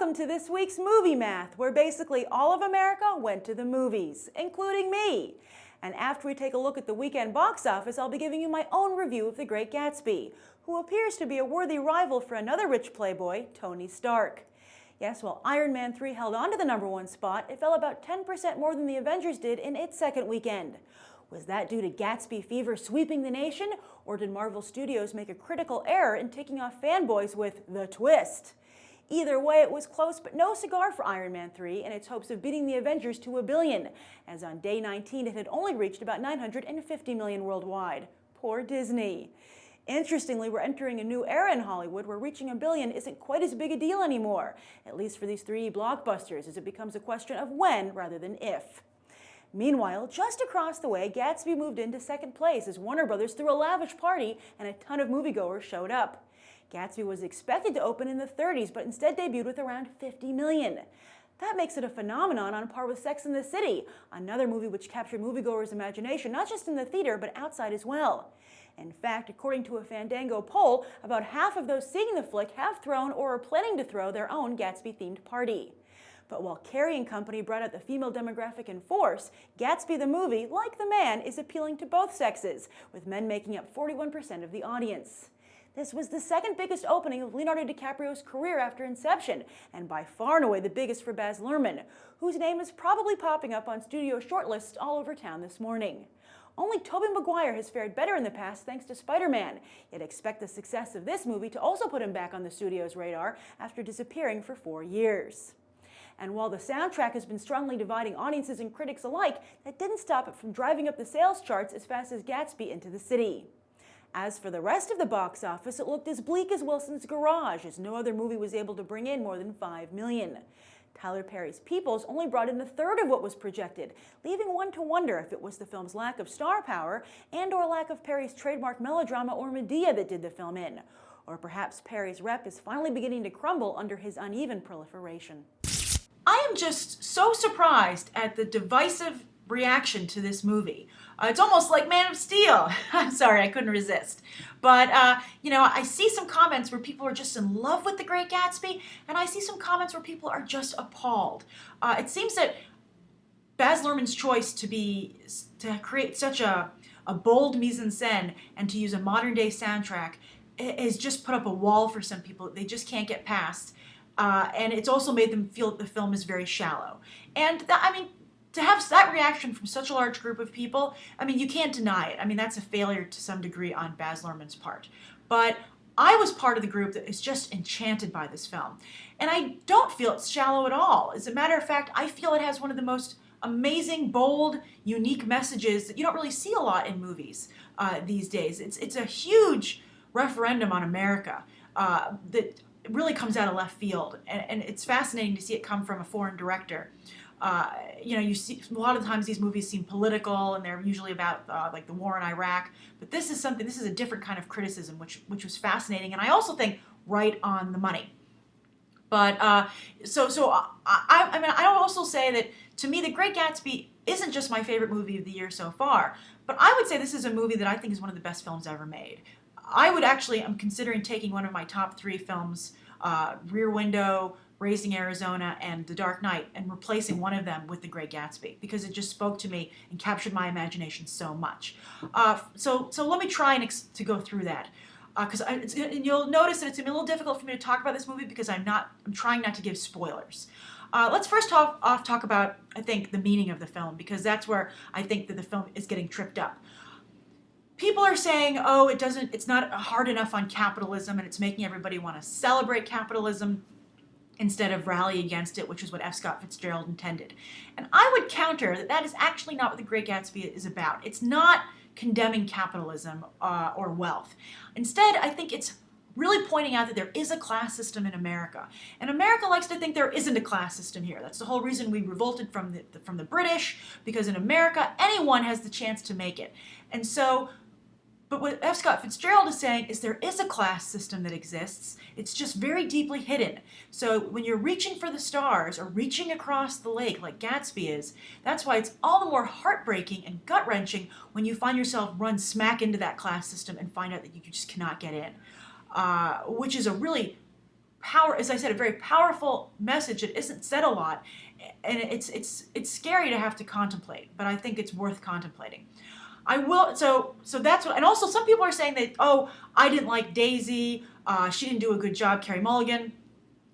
welcome to this week's Movie Math, where basically all of America went to the movies, including me. And after we take a look at the weekend box office, I'll be giving you my own review of The Great Gatsby, who appears to be a worthy rival for another rich playboy, Tony Stark. Yes, while Iron Man 3 held on to the #1 spot, it fell about 10% more than the Avengers did in its second weekend. Was that due to Gatsby fever sweeping the nation, or did Marvel Studios make a critical error in ticking off fanboys with the twist? Either way, it was close, but no cigar for Iron Man 3 and its hopes of beating the Avengers to $1 billion, as on day 19 it had only reached about $950 million worldwide. Poor Disney. Interestingly, we're entering a new era in Hollywood where reaching $1 billion isn't quite as big a deal anymore, at least for these 3D blockbusters, as it becomes a question of when rather than if. Meanwhile, just across the way, Gatsby moved into second place as Warner Brothers threw a lavish party and a ton of moviegoers showed up. Gatsby was expected to open in the 30s, but instead debuted with around $50 million. That makes it a phenomenon on par with Sex and the City, another movie which captured moviegoers' imagination not just in the theater, but outside as well. In fact, according to a Fandango poll, about half of those seeing the flick have thrown or are planning to throw their own Gatsby-themed party. But while Carrie & Company brought out the female demographic in force, Gatsby the movie, like the man, is appealing to both sexes, with men making up 41% of the audience. This was the second biggest opening of Leonardo DiCaprio's career after Inception, and by far and away the biggest for Baz Luhrmann, whose name is probably popping up on studio shortlists all over town this morning. Only Tobey Maguire has fared better in the past thanks to Spider-Man, yet expect the success of this movie to also put him back on the studio's radar after disappearing for 4 years. And while the soundtrack has been strongly dividing audiences and critics alike, that didn't stop it from driving up the sales charts as fast as Gatsby into the city. As for the rest of the box office, it looked as bleak as Wilson's Garage, as no other movie was able to bring in more than $5 million. Tyler Perry's Peoples only brought in a third of what was projected, leaving one to wonder if it was the film's lack of star power and/or lack of Perry's trademark melodrama or Medea that did the film in. Or perhaps Perry's rep is finally beginning to crumble under his uneven proliferation. I am just so surprised at the divisive reaction to this movie. It's almost like Man of Steel. I'm sorry, I couldn't resist. But, I see some comments where people are just in love with The Great Gatsby, and I see some comments where people are just appalled. It seems that Baz Luhrmann's choice to create such a bold mise-en-scène and to use a modern-day soundtrack has just put up a wall for some people that they just can't get past. And it's also made them feel that the film is very shallow. And to have that reaction from such a large group of people, you can't deny it. That's a failure to some degree on Baz Luhrmann's part. But I was part of the group that is just enchanted by this film. And I don't feel it's shallow at all. As a matter of fact, I feel it has one of the most amazing, bold, unique messages that you don't really see a lot in movies these days. It's a huge referendum on America that really comes out of left field. And it's fascinating to see it come from a foreign director. You see a lot of times these movies seem political and they're usually about like the war in Iraq, but this is a different kind of criticism which was fascinating, and I also think right on the money. But I also say that to me The Great Gatsby isn't just my favorite movie of the year so far, but I would say this is a movie that I think is one of the best films ever made. I'm considering taking one of my top 3 films, Rear Window, Raising Arizona, and The Dark Knight, and replacing one of them with The Great Gatsby, because it just spoke to me and captured my imagination so much. So let me try to go through that, because you'll notice that it's going to be a little difficult for me to talk about this movie because I'm trying not to give spoilers. Let's first talk about, I think, the meaning of the film, because that's where I think that the film is getting tripped up. People are saying, it's not hard enough on capitalism, and it's making everybody want to celebrate capitalism instead of rally against it, which is what F. Scott Fitzgerald intended. And I would counter that is actually not what The Great Gatsby is about. It's not condemning capitalism or wealth. Instead, I think it's really pointing out that there is a class system in America. And America likes to think there isn't a class system here. That's the whole reason we revolted from the British, because in America, anyone has the chance to make it. And so, but what F. Scott Fitzgerald is saying is there is a class system that exists. It's just very deeply hidden. So when you're reaching for the stars or reaching across the lake like Gatsby is, that's why it's all the more heartbreaking and gut-wrenching when you find yourself run smack into that class system and find out that you just cannot get in, which is a really as I said, a very powerful message that isn't said a lot, and it's scary to have to contemplate, but I think it's worth contemplating. I will, so that's what, and also some people are saying that, oh, I didn't like Daisy, she didn't do a good job, Carey Mulligan,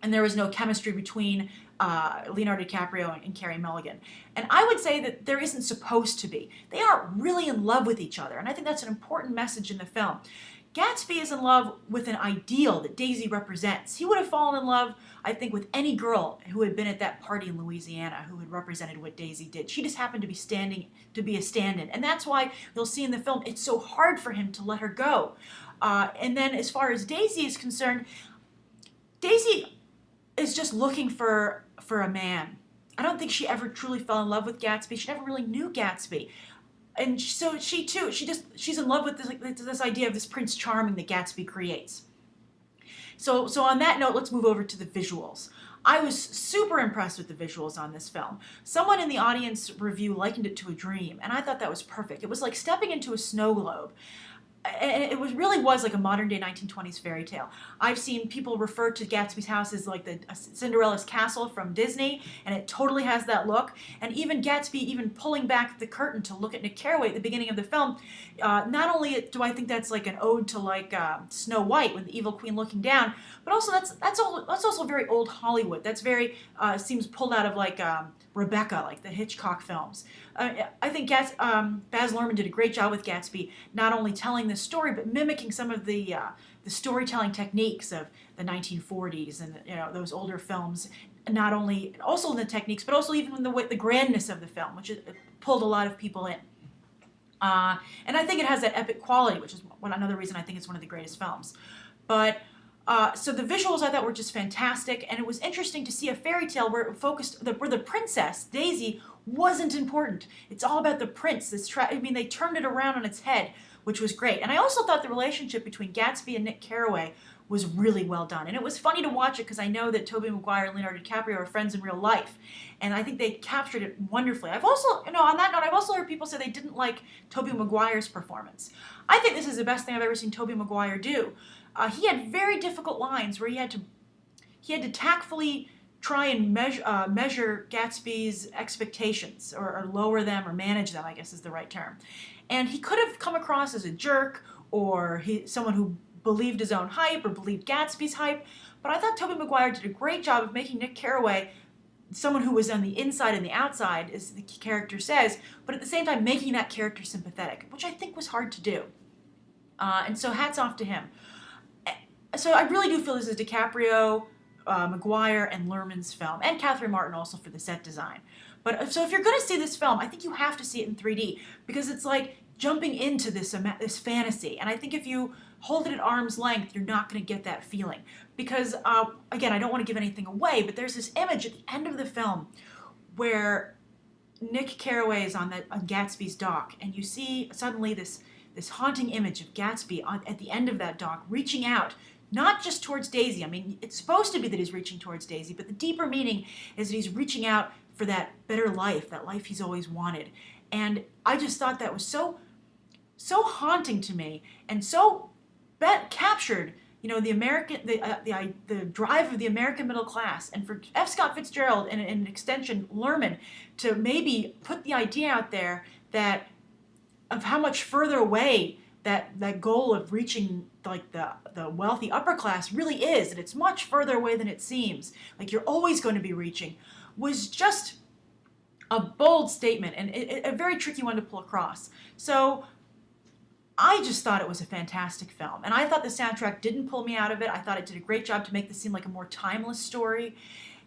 and there was no chemistry between Leonardo DiCaprio and Carey Mulligan. And I would say that there isn't supposed to be. They aren't really in love with each other, and I think that's an important message in the film. Gatsby is in love with an ideal that Daisy represents. He would have fallen in love, I think, with any girl who had been at that party in Louisiana who had represented what Daisy did. She just happened to be a stand-in. And that's why you'll see in the film it's so hard for him to let her go. And then as far as Daisy is concerned, Daisy is just looking for a man. I don't think she ever truly fell in love with Gatsby. She never really knew Gatsby. And so she too, she's in love with this idea of this Prince Charming that Gatsby creates. So on that note, let's move over to the visuals. I was super impressed with the visuals on this film. Someone in the audience review likened it to a dream, and I thought that was perfect. It was like stepping into a snow globe. And it really was like a modern-day 1920s fairy tale. I've seen people refer to Gatsby's house as like the Cinderella's castle from Disney, and it totally has that look. And even Gatsby, even pulling back the curtain to look at Nick Carraway at the beginning of the film, not only do I think that's like an ode to like Snow White with the evil queen looking down, but also that's also very old Hollywood. That's very seems pulled out of like Rebecca, like the Hitchcock films. I think Baz Luhrmann did a great job with Gatsby, not only telling this story, but mimicking some of the storytelling techniques of the 1940s and those older films. Not only also in the techniques, but also even in the grandness of the film, which pulled a lot of people in. And I think it has that epic quality, which is another reason I think it's one of the greatest films. But so the visuals I thought were just fantastic, and it was interesting to see a fairy tale where it focused where the princess Daisy wasn't important. It's all about the prince. They turned it around on its head, which was great. And I also thought the relationship between Gatsby and Nick Carraway was really well done. And it was funny to watch it because I know that Tobey Maguire and Leonardo DiCaprio are friends in real life, and I think they captured it wonderfully. I've also, on that note, I've also heard people say they didn't like Tobey Maguire's performance. I think this is the best thing I've ever seen Tobey Maguire do. He had very difficult lines where he had to tactfully try and measure Gatsby's expectations, or lower them, or manage them, I guess is the right term. And he could have come across as a jerk, or someone who believed his own hype, or believed Gatsby's hype. But I thought Tobey Maguire did a great job of making Nick Carraway someone who was on the inside and the outside, as the character says, but at the same time making that character sympathetic, which I think was hard to do. And so hats off to him. So I really do feel this is DiCaprio, Maguire, and Luhrmann's film, and Catherine Martin also for the set design. But so if you're going to see this film, I think you have to see it in 3D, because it's like jumping into this fantasy. And I think if you hold it at arm's length, you're not going to get that feeling. Because, again, I don't want to give anything away, but there's this image at the end of the film where Nick Carraway is on Gatsby's dock, and you see suddenly this haunting image of Gatsby at the end of that dock reaching out, not just towards Daisy. I mean, it's supposed to be that he's reaching towards Daisy, but the deeper meaning is that he's reaching out for that better life, that life he's always wanted. And I just thought that was so haunting to me, and so captured, the drive of the American middle class, and for F. Scott Fitzgerald and an extension Luhrmann to maybe put the idea out there that of how much further away that goal of reaching like the wealthy upper class really is, and it's much further away than it seems, like you're always going to be reaching, was just a bold statement, and a very tricky one to pull across. So I just thought it was a fantastic film, and I thought the soundtrack didn't pull me out of it. I thought it did a great job to make this seem like a more timeless story,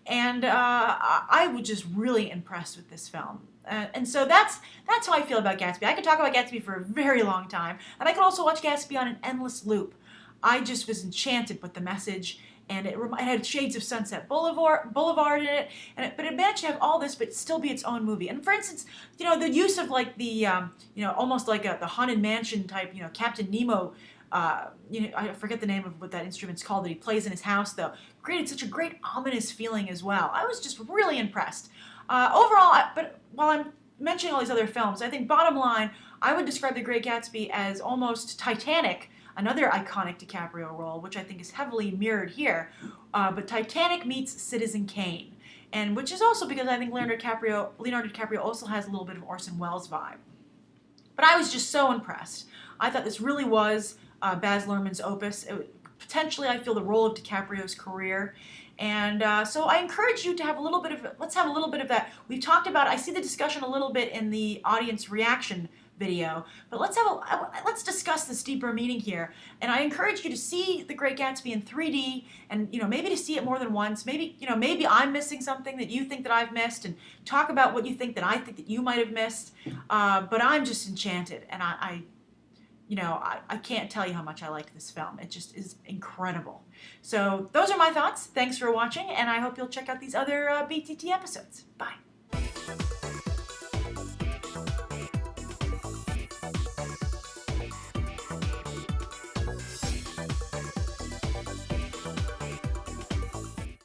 and I was just really impressed with this film. And so that's how I feel about Gatsby. I could talk about Gatsby for a very long time, and I could also watch Gatsby on an endless loop. I just was enchanted with the message, and it had shades of Sunset Boulevard in it, but it managed to have all this, but still be its own movie. And for instance, the use of like the, almost like the Haunted Mansion type, Captain Nemo. I forget the name of what that instrument's called that he plays in his house, though. Created such a great ominous feeling as well. I was just really impressed. Overall, but while I'm mentioning all these other films, I think bottom line, I would describe The Great Gatsby as almost Titanic. another iconic DiCaprio role, which I think is heavily mirrored here. But Titanic meets Citizen Kane, and which is also because I think Leonardo DiCaprio also has a little bit of Orson Welles vibe. But I was just so impressed. I thought this really was Baz Luhrmann's opus. Potentially, I feel the role of DiCaprio's career. And so I encourage you to have a little bit of, let's have a little bit of that. We've talked about, I see the discussion a little bit in the audience reaction video, but let's discuss this deeper meaning here. And I encourage you to see The Great Gatsby in 3D, and maybe to see it more than once. Maybe maybe I'm missing something that you think that I've missed, and talk about what you think that I think that you might have missed. But I'm just enchanted, and I can't tell you how much I liked this film. It just is incredible. So those are my thoughts. Thanks for watching, and I hope you'll check out these other BTT episodes. Bye.